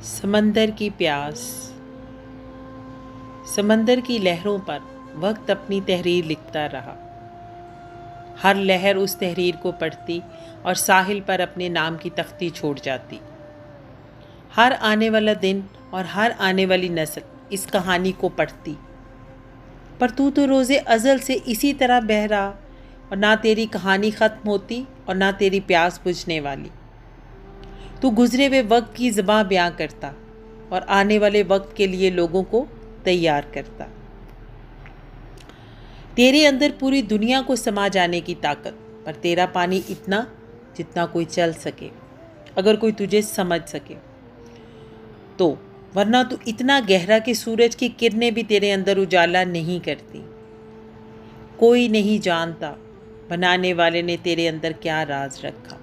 समंदर की प्यास। समंदर की लहरों पर वक्त अपनी तहरीर लिखता रहा। हर लहर उस तहरीर को पढ़ती और साहिल पर अपने नाम की तख्ती छोड़ जाती। हर आने वाला दिन और हर आने वाली नस्ल इस कहानी को पढ़ती। पर तू तो रोज़े अज़ल से इसी तरह बह रहा, और ना तेरी कहानी ख़त्म होती और ना तेरी प्यास बुझने वाली। तू गुजरे हुए वक्त की ज़बां बयां करता और आने वाले वक्त के लिए लोगों को तैयार करता। तेरे अंदर पूरी दुनिया को समा जाने की ताकत, पर तेरा पानी इतना जितना कोई चल सके, अगर कोई तुझे समझ सके तो, वरना तू इतना गहरा कि सूरज की किरणें भी तेरे अंदर उजाला नहीं करती। कोई नहीं जानता बनाने वाले ने तेरे अंदर क्या राज रखा।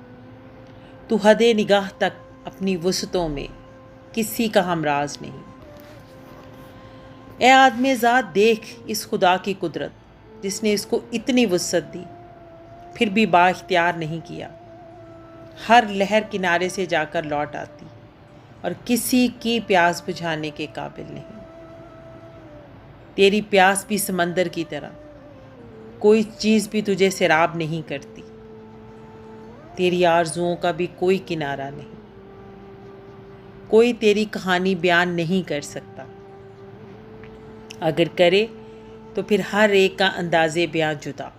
तू हदे निगाह तक अपनी वसतों में किसी का हमराज नहीं। ए आदमी ज़ात, देख इस खुदा की कुदरत जिसने इसको इतनी वसत दी, फिर भी बाइख्तियार नहीं किया। हर लहर किनारे से जाकर लौट आती और किसी की प्यास बुझाने के काबिल नहीं। तेरी प्यास भी समंदर की तरह, कोई चीज़ भी तुझे सैराब नहीं करती। तेरी आरज़ुओं का भी कोई किनारा नहीं। कोई तेरी कहानी बयान नहीं कर सकता। अगर करे तो फिर हर एक का अंदाज़े बयां जुदा।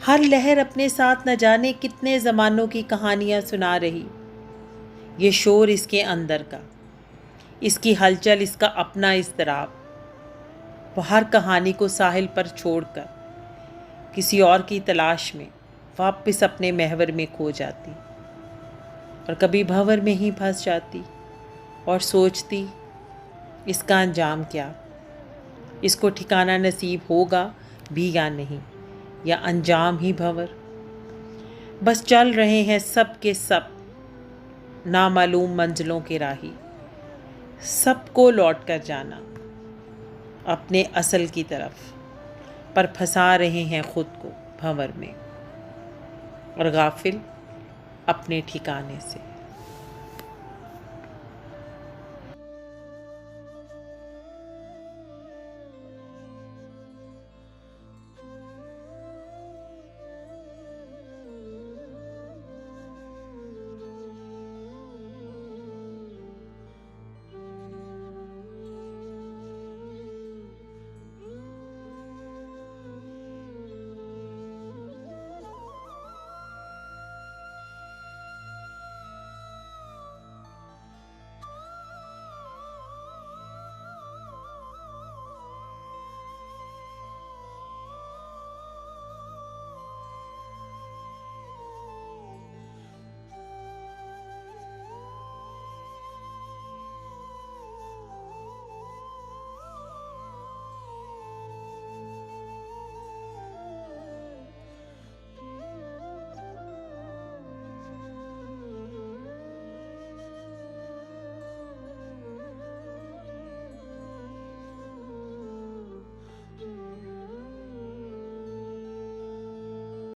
हर लहर अपने साथ न जाने कितने ज़मानों की कहानियाँ सुना रही। ये शोर इसके अंदर का, इसकी हलचल, इसका अपना इज़्तिराब। वो हर कहानी को साहिल पर छोड़कर किसी और की तलाश में वापस अपने महवर में खो जाती, और कभी भंवर में ही फंस जाती और सोचती इसका अंजाम क्या, इसको ठिकाना नसीब होगा भी या नहीं, या अंजाम ही भंवर। बस चल रहे हैं सब के सब नामालूम मंजिलों के राही, सबको लौट कर जाना अपने असल की तरफ, पर फंसा रहे हैं खुद को भंवर में और गाफिल अपने ठिकाने से।